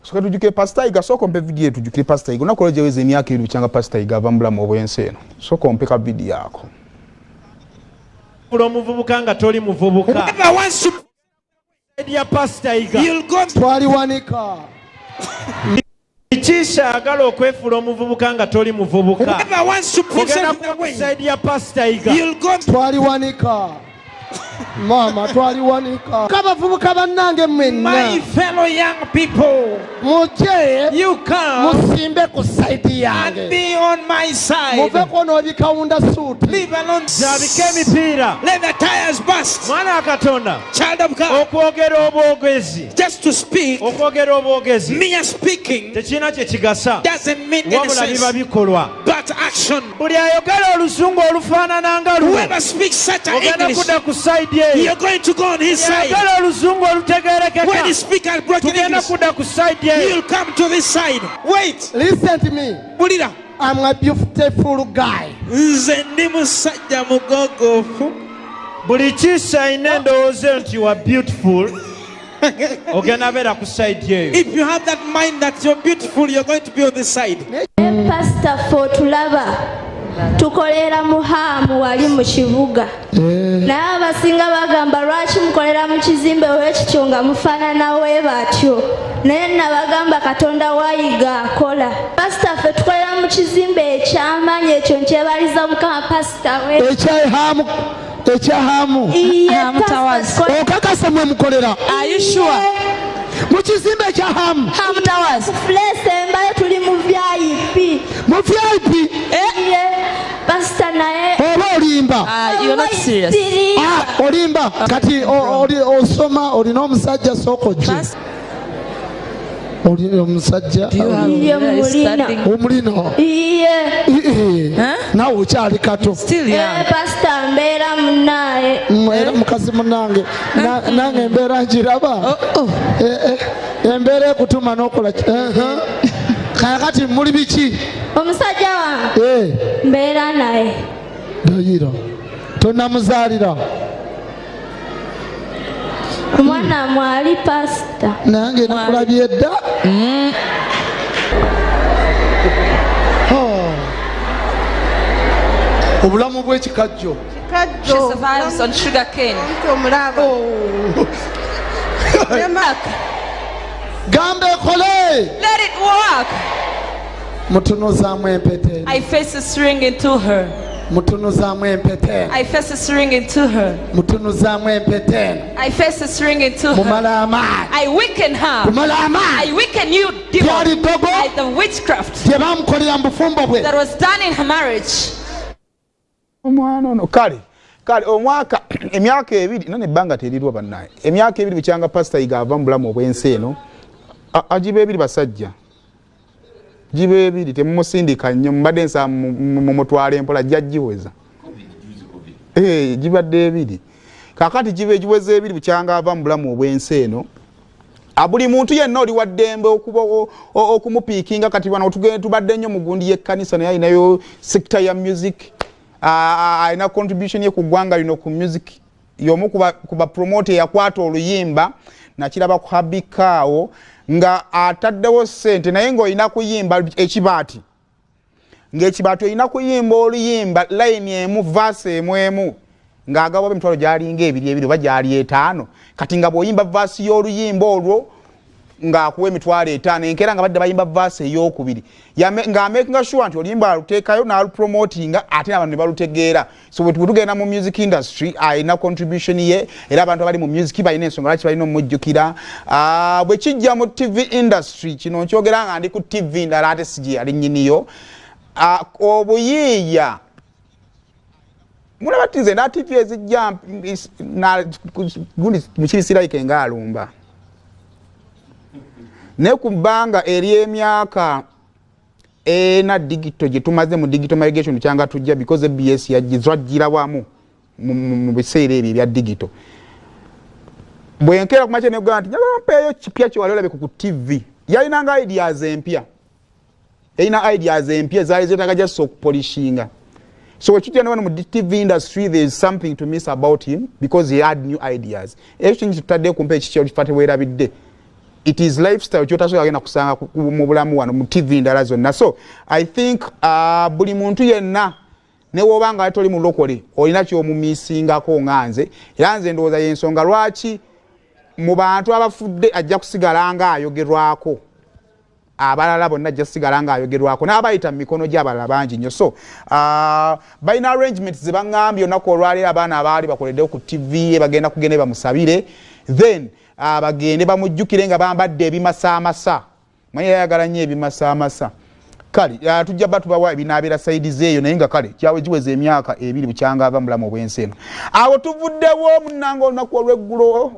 Soka tujukire Paasita Yiga soko mpe video tujukire Paasita Yiga nakola jeweze emyaka 2 bukyanga Paasita Yiga avambula mu obwensi eno soko mpe ka video yako Ulo muvubuka nga toli muvubuka Whoever wants to ya Paasita Yiga you'll go twaliwanika Ikisha agala okwefula omuvubuka nga toli muvubuka Whoever wants to present the way side ya Paasita Yiga you'll go twaliwanika mama twaliwanika kabavubuka bannange mwenna my fellow young people muje you come musimbe ku side and yange be on my side muveko n'obikawunda suit leave alone zabike emipiira let the tires burst mwana akatonda child of God okwogera obwogezi just to speak okwogera obwogezi mere speaking tekina kye kigasa doesn't mean any wabula biba sense bikolwa but action buli ayogera olusungu olufaanana nga luwe whoever speaks such an ogenda English kudda ku side ye you're going to go on his side ayogera olusungu when olutegeerekeka he speaks broken tugenda English kudda ku side ye you'll come to this side wait listen to me bulira I'm a beautiful guy nze ndi musajja mugogofu buli kisa ayina endowooza nti you are beautiful ogenda beera ku side yeyo if you have that mind that you're beautiful you're going to be on this side Pastor for tulaba tukolera muhamu wali mu kibuga naye abasinga bagamba lwaki mukolera mu kizimbe w'ekityo nga mufaanana we batyo naye nabagamba Katonda wayiga akola Pastor ffe tukolera mu kizimbe eky'amaanyi ekyo nkyebaliza Mukama Pastor we ekyahamu okakasa mwe mukolera mu kizimbe ekyahamu Fleece embaye tuli mu VIP mu VIP Pastor naye oba olimba you're not serious olimba kati osoma olina omusajja soko gye oli omusajja omulina naawe okyali kato Pastor mbeera munnaye era mukazi munange nange embeera ngiraba embeera ekutuma n'okola kakati muli biki omusajja wange mbeera naye dayira tonamuzaalira omwana mwali Pastor nange nakulabye dda obulamu bw'ekikajjo She survives on sugar cane. gamba ekole Let it work. mutunuzaamu empete I face this ring into her. mutunuzaamu empete I face this ring into her. mutunuzaamu empete I face this ring into her. mumala amaanyi I weaken her. kumala I amaanyi weaken you, demon. Twali dogo By the witchcraft gye bamukolera mu bufumbo bwe that was done in her marriage. omwana ono kale omwaka emyaka 2 nane ebbanga terirwa bannaye emyaka 2 bukyanga Paasita Yiga ava mu bulamu obwensi eno agiba 2 basajja giba 2 temumusindika nnyo mbadde nsa mumutwala empola jjajjiweza gibadde 2 kakati giba egiweze 2 bukyanga ava mu bulamu obwensi eno buli muntu yenna oli waddembe okumupiikinga kati bano tubadde nnyo mu gundi y'ekkanisa naye alinayo sector ya music alina contribution ye ku ggwanga lino ku music y'omu kuba promote yakwata oluyimba nakiraba ku habikaawo nga ataddewo ssente naye ng'olina kuyimba ekibaati ng'ekibaati olina kuyimba oluyimba line emu verse emu ng'agaba emitwalo gyalinga 2 oba gyali 5 kati nga bw'oyimba verse y'oluyimba olwo ng'akuwa emitwalo 5 enkeera nga badde bayimba verse ey'okubiri ng'amakinga sure nti oluyimba aluteekayo n'alupromotinga ate n'abantu ne balutegeera so bwe tugenda mu music industry alina contribution ye era abantu abali mu music balina ensonga lwaki balina omujjukira bwe kijja mu TV industry kino nkyogera nga ndi ku TV ndala ate sigi ali nnyiniyo obuyiiya mulaba tize na TV ezijja gundi mukirisirayike ng'alumba ne ku bbanga eri emyaka na digital gye tumaze mu digital migration kyanga tujja because BS yagizwagira wamu mu biseera ebyo ebya digital bwenkera ku mache ne gwanti nyaba mpeyo kipya ki walola ku TV yalina nga ideas empya zaali zetaka just okupolishinga so what you know in the TV industry there is something to miss about him because he had new ideas everything tutadde kumpe ekikyo kifate wera bidde it is lifestyle kyotasobola agenda kusanga mu bulamu wano mu TV ndala zonna. So I think buli muntu yenna ne wobanga atoli mu lokole olina ky'omumisingako nganze era nze ndowooza y'ensonga lwaki mu bantu abafudde ajja kusigala nga ayogerwako abalala bonna ajja kusigala nga ayogerwako n'abayita mu mikono gy'abalala bangi nnyo. So balina arrangements ze baŋŋambye olunaku olwaleero abaana abaali bakoleddewo ku TV bagenda kugenda bamusabire then bagende bamujjukire nga bambadde ebimasaamasa. Manyi yayagala nnyo ebimasaamasa. Kale tujja bba tubawa ebinaabira saidi zeeyo naye nga kale kyawe giweza emyaka 2 bukyanga ava mu bulamu obw'ensi eno. Awo tuvuddewo munnanga olunaku olw'eggulo